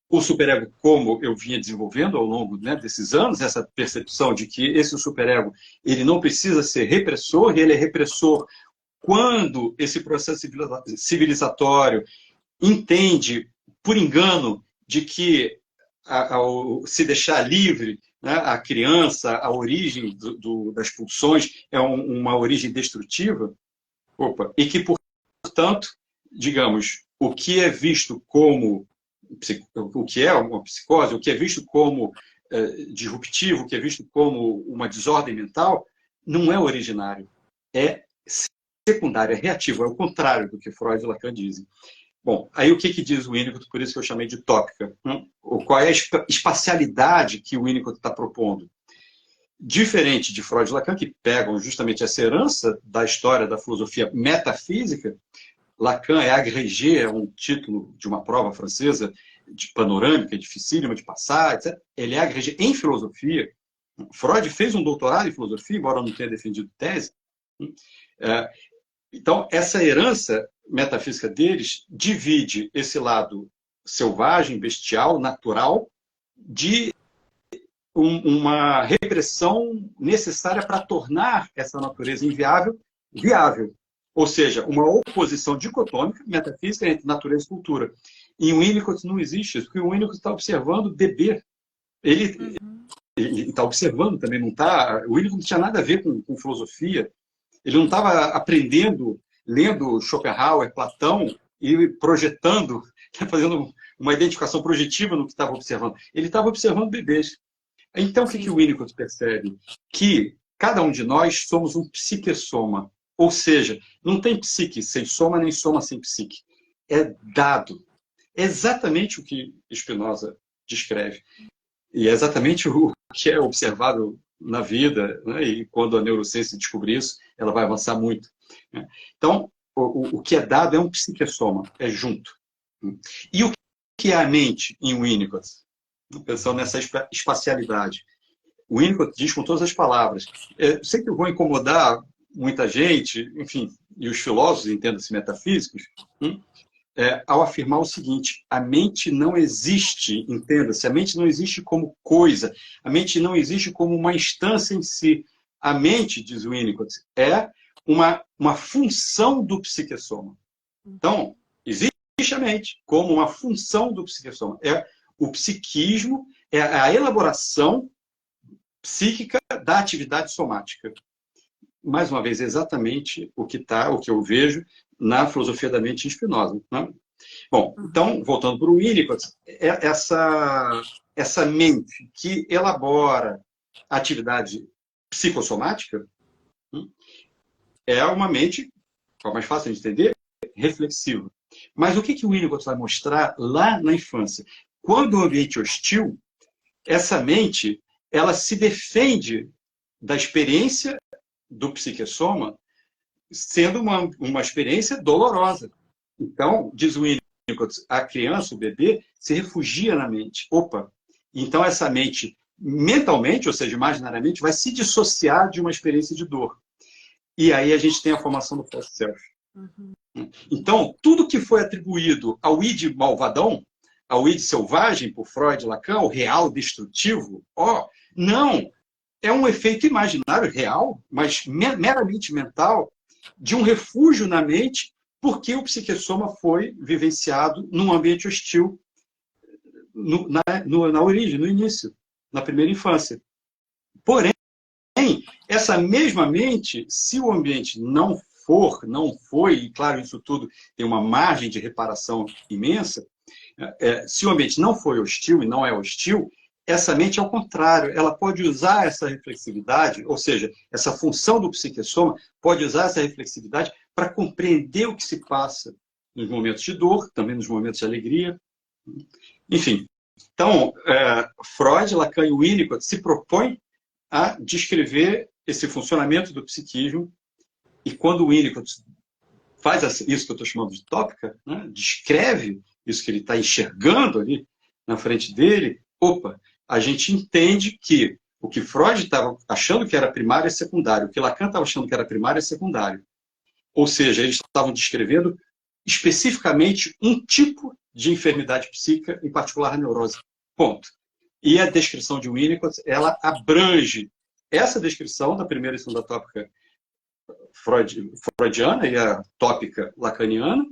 o superego, como eu vinha desenvolvendo ao longo, né, desses anos, essa percepção de que esse superego ele não precisa ser repressor, ele é repressor quando esse processo civilizatório entende, por engano, de que ao se deixar livre, né, a criança, a origem das pulsões é uma origem destrutiva, e que, portanto, digamos, o que é visto como o que é uma psicose, o que é visto como disruptivo, o que é visto como uma desordem mental, não é originário, é secundário, é reativo, é o contrário do que Freud e Lacan dizem. Bom, aí o que diz o Winnicott, por isso que eu chamei de tópica? Qual é a espacialidade que o Winnicott está propondo? Diferente de Freud e Lacan, que pegam justamente essa herança da história da filosofia metafísica, Lacan é agrégé, é um título de uma prova francesa, de panorâmica, dificílima de passar, etc. Ele é agrégé em filosofia. Freud fez um doutorado em filosofia, embora não tenha defendido tese. Então, essa herança metafísica deles divide esse lado selvagem, bestial, natural, de uma repressão necessária para tornar essa natureza inviável, viável. Ou seja, uma oposição dicotômica, metafísica, entre natureza e cultura. Em Winnicott não existe isso, porque o Winnicott está observando o bebê. Ele está observando também, não está... O Winnicott não tinha nada a ver com filosofia. Ele não estava aprendendo, lendo Schopenhauer, Platão, e projetando, fazendo uma identificação projetiva no que estava observando. Ele estava observando bebês. Então, o que o Winnicott percebe? Que cada um de nós somos um psiquessoma. Ou seja, não tem psique sem soma, nem soma sem psique. É dado. É exatamente o que Spinoza descreve. E é exatamente o que é observado na vida, né? E quando a neurociência descobrir isso, ela vai avançar muito, né? Então, o que é dado é um psiquessoma, é junto. E o que é a mente em Winnicott? Pensando nessa espacialidade. O Winnicott diz com todas as palavras. Sei que eu vou incomodar muita gente, enfim, e os filósofos, entendam-se metafísicos, ao afirmar o seguinte: a mente não existe, entenda-se, a mente não existe como coisa, a mente não existe como uma instância em si. A mente, diz Winnicott, é uma função do psiquessoma. Então, existe a mente como uma função do psiquessoma. O psiquismo é a elaboração psíquica da atividade somática. Mais uma vez, é exatamente o que eu vejo na filosofia da mente em Spinoza, né? Bom, então, voltando para o Winnicott, essa mente que elabora a atividade psicossomática é uma mente, é mais fácil de entender, reflexiva. Mas o que o Winnicott vai mostrar lá na infância? Quando o ambiente é hostil, essa mente ela se defende da experiência do psiquessoma sendo uma experiência dolorosa. Então, diz o Winnicott, a criança, o bebê, se refugia na mente. Então essa mente, mentalmente, ou seja, imaginariamente, vai se dissociar de uma experiência de dor. E aí a gente tem a formação do false self. Então, tudo que foi atribuído ao id malvadão, ao id selvagem, por Freud e Lacan, o real destrutivo, não, é um efeito imaginário real, mas meramente mental, de um refúgio na mente, porque o psiquessoma foi vivenciado num ambiente hostil na origem, no início, na primeira infância. Porém, essa mesma mente, se o ambiente não foi, e claro, isso tudo tem uma margem de reparação imensa, se o ambiente não foi hostil e não é hostil, essa mente, ao contrário, ela pode usar essa reflexividade, ou seja, essa função do psiquessoma, pode usar essa reflexividade para compreender o que se passa nos momentos de dor, também nos momentos de alegria. Enfim, então, Freud, Lacan e Winnicott se propõem a descrever esse funcionamento do psiquismo, e quando o Winnicott faz isso que eu estou chamando de tópica, né, descreve isso que ele está enxergando ali na frente dele, opa, a gente entende que o que Freud estava achando que era primário é secundário, o que Lacan estava achando que era primário é secundário. Ou seja, eles estavam descrevendo especificamente um tipo de enfermidade psíquica, em particular a neurose. Ponto. E a descrição de Winnicott, ela abrange essa descrição da primeira e segunda tópica freudiana e a tópica lacaniana,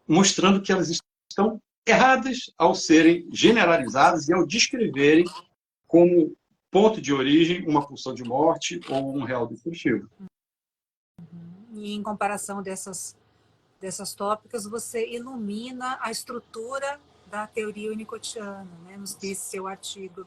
mostrando que elas estão erradas ao serem generalizadas e ao descreverem como ponto de origem uma pulsão de morte ou um real destrutivo. E em comparação dessas tópicas, você ilumina a estrutura da teoria winnicottiana, né, nesse seu artigo.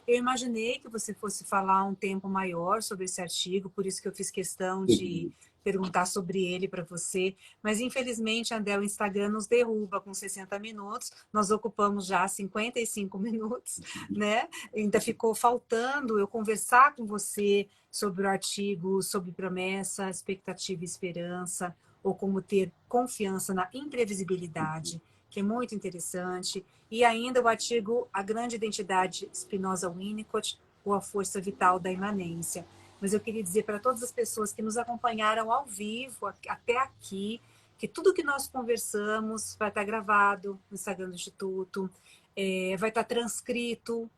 Eu imaginei que você fosse falar um tempo maior sobre esse artigo, por isso que eu fiz questão de perguntar sobre ele para você, mas infelizmente, André, o Instagram nos derruba com 60 minutos, nós ocupamos já 55 minutos, né? Ainda ficou faltando eu conversar com você sobre o artigo, sobre promessa, expectativa e esperança, ou como ter confiança na imprevisibilidade, que é muito interessante, e ainda o artigo A Grande Identidade Spinoza-Winnicott, ou A Força Vital da Imanência. Mas eu queria dizer para todas as pessoas que nos acompanharam ao vivo, até aqui, que tudo que nós conversamos vai estar gravado no Instagram do Instituto, vai estar transcrito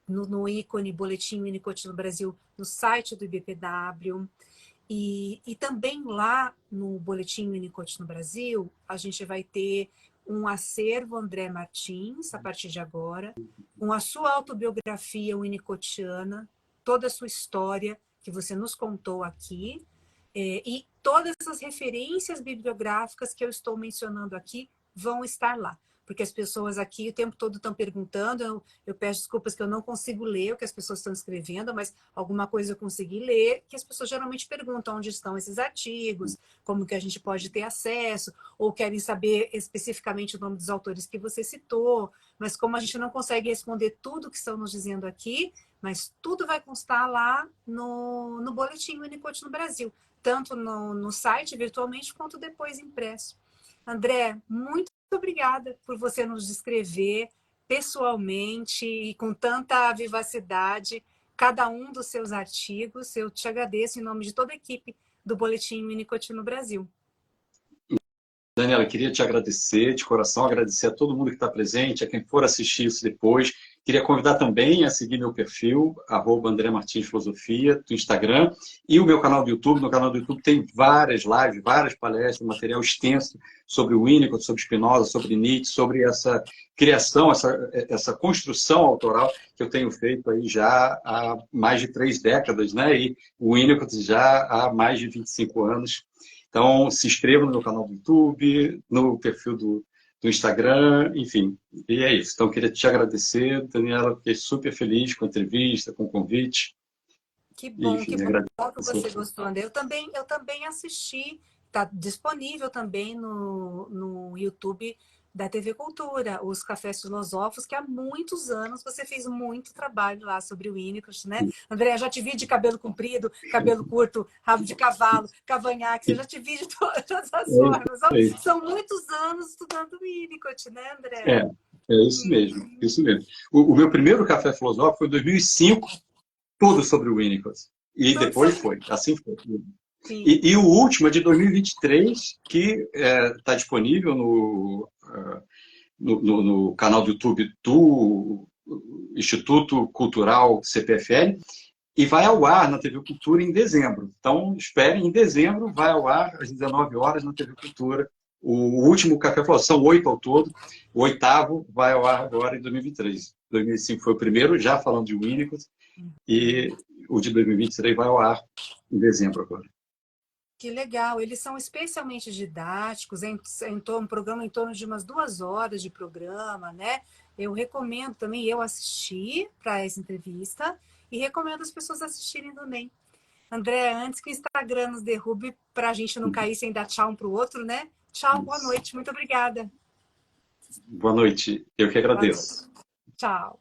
no ícone Boletim Winnicott no Brasil, no site do IBPW, e também lá no Boletim Winnicott no Brasil, a gente vai ter um acervo André Martins, a partir de agora, com a sua autobiografia winnicottiana, toda a sua história que você nos contou aqui, e todas as referências bibliográficas que eu estou mencionando aqui vão estar lá. Porque as pessoas aqui o tempo todo estão perguntando, eu peço desculpas que eu não consigo ler o que as pessoas estão escrevendo, mas alguma coisa eu consegui ler, que as pessoas geralmente perguntam onde estão esses artigos, como que a gente pode ter acesso, ou querem saber especificamente o nome dos autores que você citou, mas como a gente não consegue responder tudo que estão nos dizendo aqui, mas tudo vai constar lá no Boletim Winnicott no Brasil, tanto no site virtualmente, quanto depois impresso. André, muito obrigada por você nos descrever pessoalmente e com tanta vivacidade cada um dos seus artigos. Eu te agradeço em nome de toda a equipe do Boletim Winnicott no Brasil. Daniela, queria te agradecer de coração, agradecer a todo mundo que está presente, a quem for assistir isso depois. Queria convidar também a seguir meu perfil, @AndréMartinsFilosofia, do Instagram, e o meu canal do YouTube. No canal do YouTube tem várias lives, várias palestras, material extenso sobre o Winnicott, sobre Spinoza, sobre Nietzsche, sobre essa criação, essa construção autoral que eu tenho feito aí já há mais de 3 décadas, né? E o Winnicott já há mais de 25 anos. Então, se inscreva no meu canal do YouTube, no perfil do Instagram, enfim. E é isso. Então, queria te agradecer, Daniela. Fiquei super feliz com a entrevista, com o convite. Que bom, enfim, que bom que você gostou, André. Eu também assisti, está disponível também no YouTube da TV Cultura, os Cafés Filosóficos, que há muitos anos você fez muito trabalho lá sobre o Winnicott, né? André, já te vi de cabelo comprido, cabelo curto, rabo de cavalo, cavanhaque, eu já te vi de todas as formas. São muitos anos estudando Winnicott, né, André? É isso mesmo, isso mesmo. O meu primeiro Café Filosófico foi em 2005, tudo sobre o Winnicott. E depois foi, assim foi. E o último é de 2023, que está disponível no canal do YouTube do Instituto Cultural CPFL e vai ao ar na TV Cultura em dezembro. Então, esperem, em dezembro vai ao ar às 19 horas na TV Cultura. O último Café Filosófico, são 8 ao todo, o 8º vai ao ar agora em 2023. 2005 foi o primeiro, já falando de Winnicott, e o de 2023 vai ao ar em dezembro agora. Que legal, eles são especialmente didáticos, um programa em torno de umas 2 horas de programa, né? Eu recomendo também, eu assisti para essa entrevista e recomendo as pessoas assistirem também. André, antes que o Instagram nos derrube, para a gente não cair sem dar tchau um para o outro, né? Tchau, boa noite, muito obrigada. Boa noite, eu que Boa agradeço. noite. Tchau.